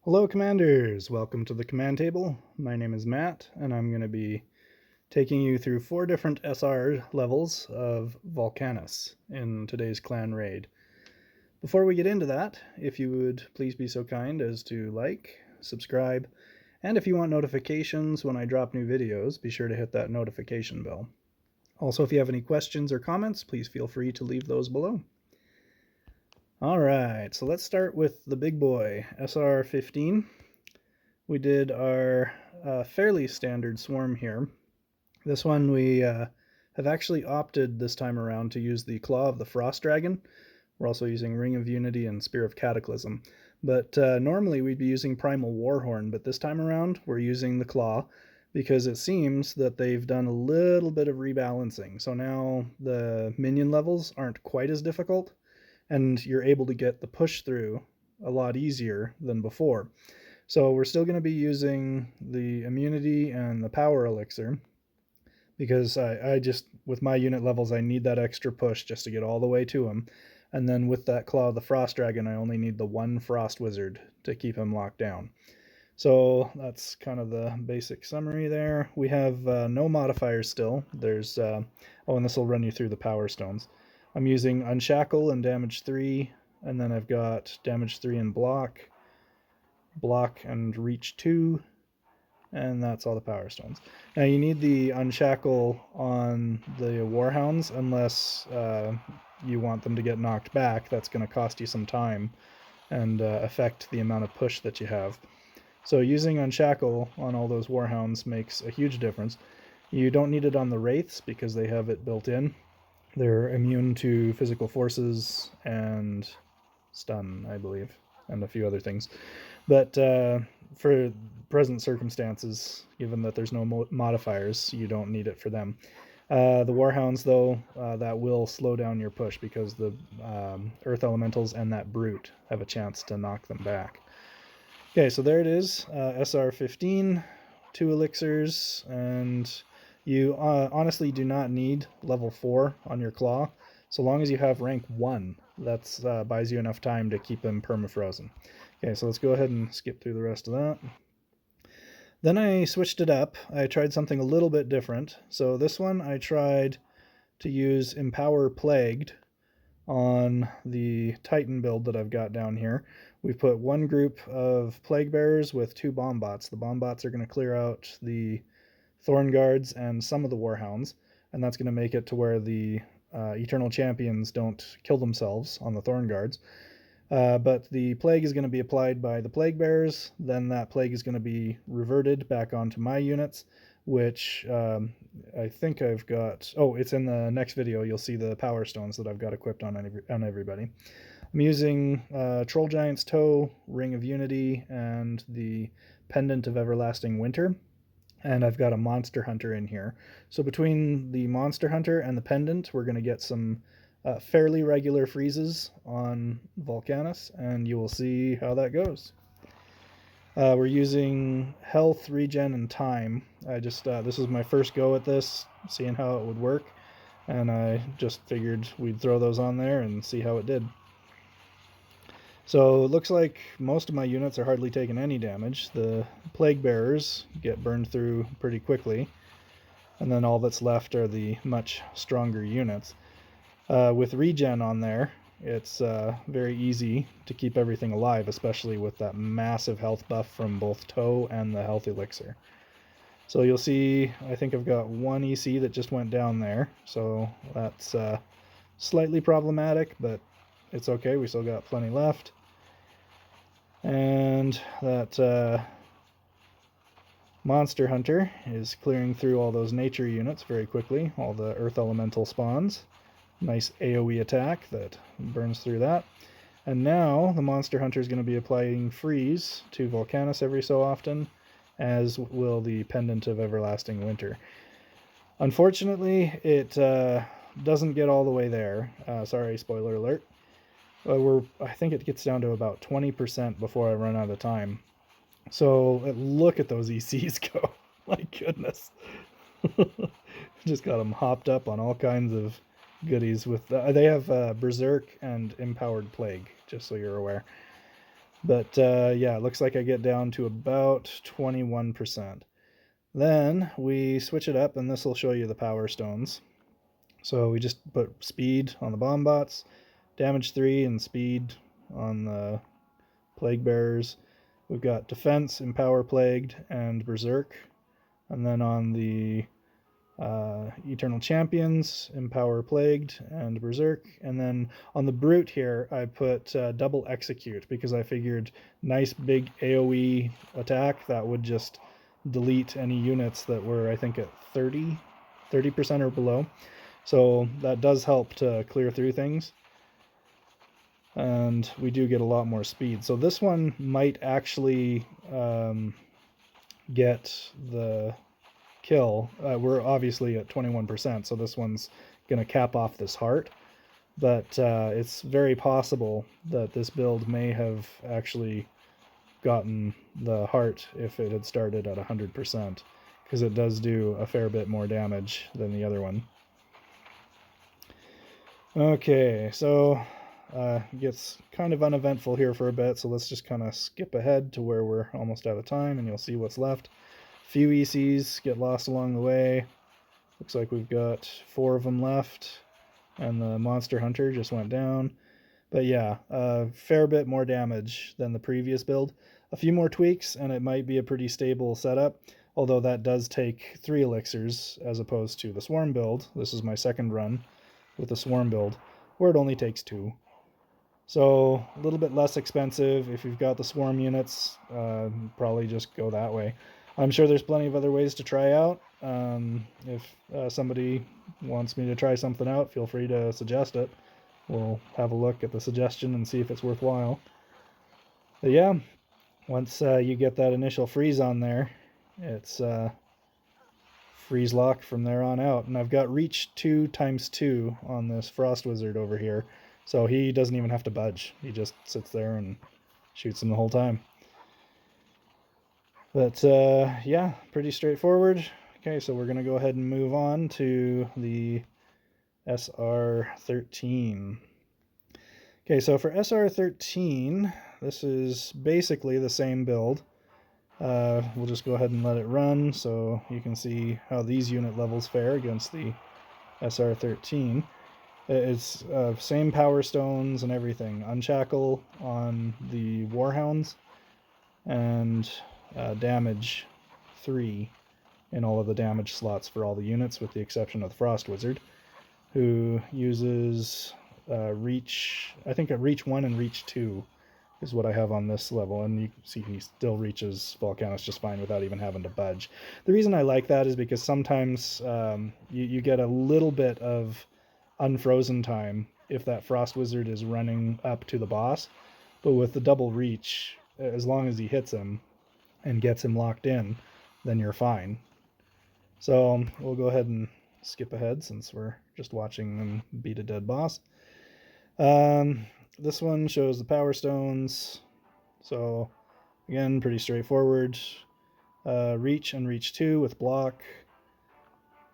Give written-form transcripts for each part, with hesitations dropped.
Hello Commanders, welcome to the command table. My name is Matt and I'm going to be taking you through 4 different SR levels of Volcanus in today's clan raid. Before we get into that, if you would please be so kind as to like, subscribe, and if you want notifications when I drop new videos, be sure to hit that notification bell. Also, if you have any questions or comments, please feel free to leave those below. Alright, so let's start with the big boy, SR15. We did our fairly standard swarm here. This one we have actually opted this time around to use the Claw of the Frost Dragon. We're also using Ring of Unity and Spear of Cataclysm. But normally we'd be using Primal Warhorn, but this time around we're using the Claw because it seems that they've done a little bit of rebalancing. So now the minion levels aren't quite as difficult, and you're able to get the push through a lot easier than before. So we're still going to be using the immunity and the power elixir because I just, with my unit levels, I need that extra push just to get all the way to him. And then with that Claw of the Frost Dragon, I only need the one Frost Wizard to keep him locked down. So that's kind of the basic summary there. We have no modifiers still. There's, and this will run you through the Powerstones. I'm using Unshackle and damage 3, and then I've got damage 3 and block and reach 2, and that's all the Powerstones. Now you need the Unshackle on the Warhounds unless you want them to get knocked back. That's going to cost you some time and affect the amount of push that you have. So using Unshackle on all those Warhounds makes a huge difference. You don't need it on the Wraiths because they have it built in. They're immune to physical forces and stun, I believe, and a few other things. But for present circumstances, given that there's no modifiers, you don't need it for them. The Warhounds, though, that will slow down your push because the Earth Elementals and that Brute have a chance to knock them back. Okay, so there it is, SR15, 2 Elixirs, and you honestly do not need level 4 on your Claw. So long as you have rank 1, that buys you enough time to keep him perma-frozen. Okay, so let's go ahead and skip through the rest of that. Then I switched it up. I tried something a little bit different. So this one I tried to use Empower Plagued on the Titan build that I've got down here. We've put one group of Plaguebearers with 2 Bombots. The Bombots are going to clear out the Thorn Guards and some of the Warhounds, and that's going to make it to where the Eternal Champions don't kill themselves on the Thorn Guards. But the Plague is going to be applied by the Plaguebearers, then that Plague is going to be reverted back onto my units, which I think I've got... Oh, it's in the next video. You'll see the Powerstones that I've got equipped on everybody. I'm using Troll Giant's Toe, Ring of Unity, and the Pendant of Everlasting Winter. And I've got a Monster Hunter in here. So between the Monster Hunter and the Pendant, we're going to get some fairly regular freezes on Volcanus, and you will see how that goes. We're using health, regen, and time. This is my first go at this, seeing how it would work, and I just figured we'd throw those on there and see how it did. So it looks like most of my units are hardly taking any damage. The Plaguebearers get burned through pretty quickly, and then all that's left are the much stronger units. With regen on there, it's very easy to keep everything alive, especially with that massive health buff from both Toe and the health elixir. So you'll see, I think I've got 1 EC that just went down there, so that's slightly problematic, but it's okay, we still got plenty left. And that Monster Hunter is clearing through all those nature units very quickly, all the Earth Elemental spawns. Nice AoE attack that burns through that. And now the Monster Hunter is going to be applying freeze to Volcanus every so often, as will the Pendant of Everlasting Winter. Unfortunately, it doesn't get all the way there. Sorry, spoiler alert. I think it gets down to about 20% before I run out of time. So look at those ECs go. My goodness. Just got them hopped up on all kinds of goodies. With they have Berserk and Empowered Plague, just so you're aware. But yeah, it looks like I get down to about 21%. Then we switch it up, and this will show you the power stones. So we just put speed on the Bombots, damage 3 and speed on the Plaguebearers. We've got defense, empower plagued, and berserk. And then on the Eternal Champions, Empower Plagued, and Berserk. And then on the Brute here, I put double Execute because I figured nice big AoE attack that would just delete any units that were, I think, at 30% or below. So that does help to clear through things. And we do get a lot more speed. So this one might actually get the kill. We're obviously at 21%, so this one's going to cap off this heart. But it's very possible that this build may have actually gotten the heart if it had started at 100%, because it does do a fair bit more damage than the other one. Okay, so it gets kind of uneventful here for a bit, so let's just kind of skip ahead to where we're almost out of time, and you'll see what's left. Few ECs get lost along the way. Looks like we've got 4 of them left, and the monster hunter just went down. But yeah, a fair bit more damage than the previous build. A few more tweaks, and it might be a pretty stable setup, although that does take 3 elixirs as opposed to the swarm build. This is my second run with the swarm build, where it only takes 2. So a little bit less expensive. If you've got the swarm units, probably just go that way. I'm sure there's plenty of other ways to try out. If somebody wants me to try something out, feel free to suggest it. We'll have a look at the suggestion and see if it's worthwhile. But yeah, once you get that initial freeze on there, it's freeze lock from there on out. And I've got reach 2x2 on this frost wizard over here, so he doesn't even have to budge. He just sits there and shoots him the whole time. But yeah, pretty straightforward. Okay, so we're going to go ahead and move on to the SR13. Okay, so for SR13, this is basically the same build. We'll just go ahead and let it run so you can see how these unit levels fare against the SR13. It's same power stones and everything. Unshackle on the Warhounds, and damage 3 in all of the damage slots for all the units, with the exception of the Frost Wizard, who uses reach, I think at reach 1 and reach 2 is what I have on this level, and you can see he still reaches Volcanus just fine without even having to budge. The reason I like that is because sometimes you get a little bit of unfrozen time if that Frost Wizard is running up to the boss, but with the double reach, as long as he hits him and gets him locked in, then you're fine. So we'll go ahead and skip ahead since we're just watching them beat a dead boss. This one shows the Powerstones. So again, pretty straightforward. Reach and reach 2 with block.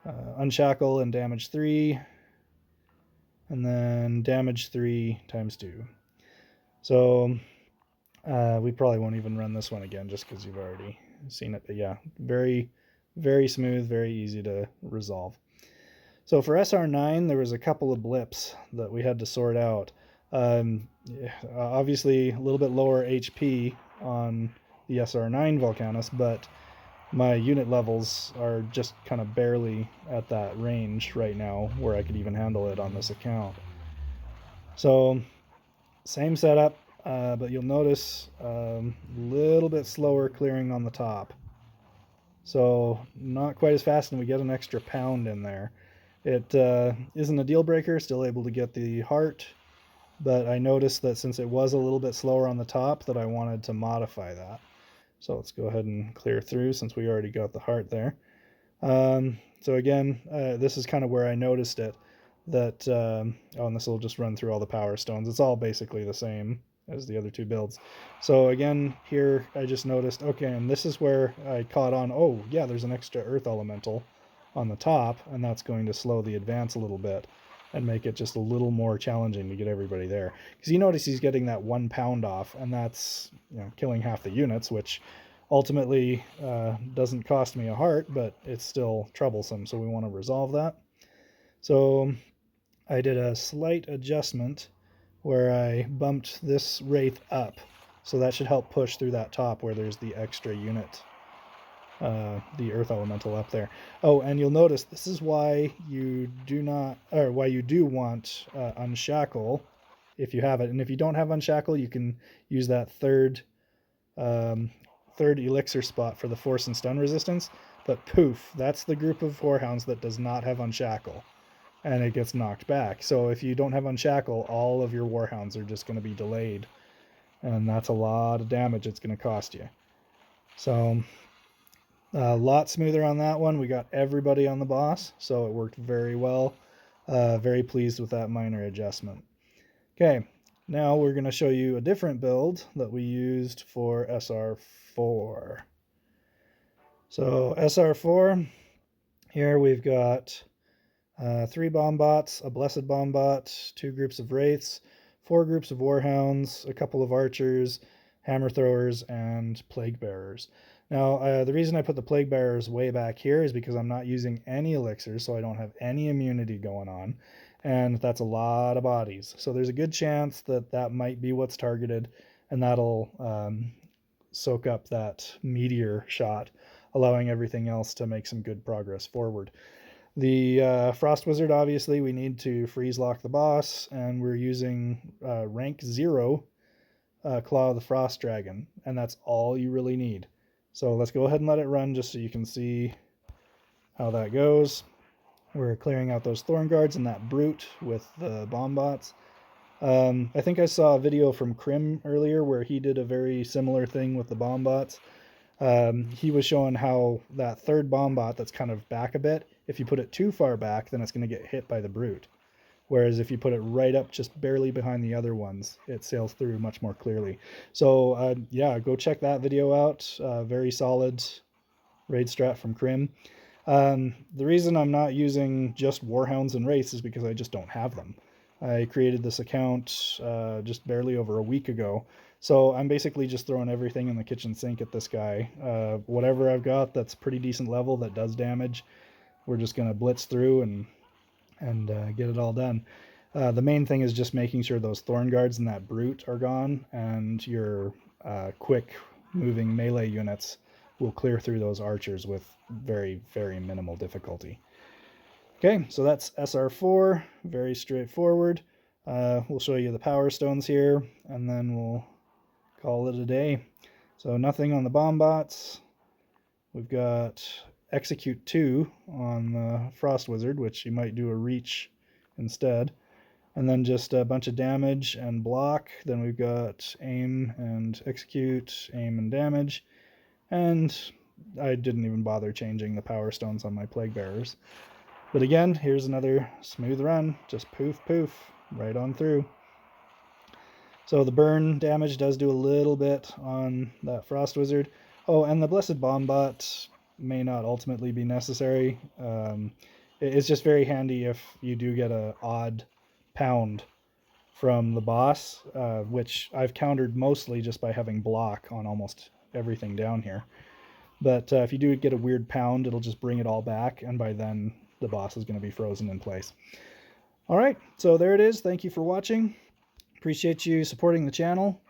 Unshackle and damage 3. And then damage 3 times 2. So we probably won't even run this one again just because you've already seen it. But yeah, very, very smooth, very easy to resolve. So for SR9, there was a couple of blips that we had to sort out. Obviously, a little bit lower HP on the SR9 Volcanus, but my unit levels are just kind of barely at that range right now where I could even handle it on this account. So, same setup, but you'll notice a little bit slower clearing on the top. So, not quite as fast, and we get an extra pound in there. It isn't a deal breaker, still able to get the heart, but I noticed that since it was a little bit slower on the top, that I wanted to modify that. So let's go ahead and clear through since we already got the heart there. So again, this is kind of where I noticed it, that, oh, and this will just run through all the power stones. It's all basically the same as the other two builds. So again, here I just noticed, okay, and this is where I caught on, oh yeah, there's an extra earth elemental on the top, and that's going to slow the advance a little bit. and make it just a little more challenging to get everybody there. Because you notice he's getting that 1 pound off, and that's, you know, killing half the units, which ultimately doesn't cost me a heart, but it's still troublesome, so we want to resolve that. So I did a slight adjustment where I bumped this Wraith up, so that should help push through that top where there's the extra unit, the Earth Elemental up there. Oh, and you'll notice this is why you do not, or why you do want Unshackle if you have it. And if you don't have Unshackle, you can use that third elixir spot for the force and stun resistance. But poof, that's the group of Warhounds that does not have Unshackle, and it gets knocked back. So if you don't have Unshackle, all of your Warhounds are just going to be delayed, and that's a lot of damage it's going to cost you. So a lot smoother on that one. We got everybody on the boss, so it worked very well. Very pleased with that minor adjustment. Okay, now we're going to show you a different build that we used for SR4. So SR4, here we've got 3 Bombots, a Blessed Bombot, 2 groups of Wraiths, 4 groups of Warhounds, a couple of Archers, Hammer Throwers, and Plaguebearers. Now, the reason I put the Plaguebearers way back here is because I'm not using any elixirs, so I don't have any immunity going on, and that's a lot of bodies. So there's a good chance that that might be what's targeted, and that'll soak up that meteor shot, allowing everything else to make some good progress forward. The Frost Wizard, obviously, we need to freeze lock the boss, and we're using rank 0 Claw of the Frost Dragon, and that's all you really need. So let's go ahead and let it run just so you can see how that goes. We're clearing out those Thorn Guards and that Brute with the Bombots. I think I saw a video from Crim earlier where he did a very similar thing with the Bombots. He was showing how that third Bombot that's kind of back a bit, if you put it too far back, then it's going to get hit by the Brute. Whereas if you put it right up just barely behind the other ones, it sails through much more clearly. So yeah, go check that video out. Very solid raid strat from Crim. The reason I'm not using just Warhounds and Wraiths is because I just don't have them. I created this account just barely over a week ago. So I'm basically just throwing everything in the kitchen sink at this guy. Whatever I've got that's pretty decent level that does damage, we're just going to blitz through and get it all done. The main thing is just making sure those Thorn Guards and that Brute are gone, and your quick moving melee units will clear through those Archers with very, very minimal difficulty. Okay, so that's SR4, very straightforward. We'll show you the Powerstones here, and then we'll call it a day. So nothing on the Bombots. We've got Execute 2 on the Frost Wizard, which you might do a reach instead. And then just a bunch of damage and block. Then we've got aim and execute, aim and damage. And I didn't even bother changing the Powerstones on my Plaguebearers. But again, here's another smooth run. Just poof, poof, right on through. So the burn damage does do a little bit on that Frost Wizard. Oh, and the Blessed Bombot may not ultimately be necessary. It's just very handy if you do get an odd pound from the boss, which I've countered mostly just by having block on almost everything down here. But if you do get a weird pound, it'll just bring it all back, and by then the boss is going to be frozen in place. All right, so there it is. Thank you for watching. Appreciate you supporting the channel.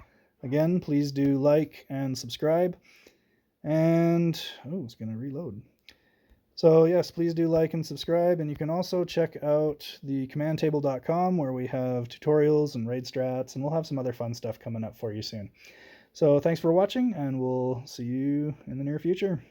Again, please do like and subscribe. And, oh, it's going to reload. So yes, please do like and subscribe, and you can also check out the commandtable.com where we have tutorials and raid strats, and we'll have some other fun stuff coming up for you soon. So thanks for watching, and we'll see you in the near future.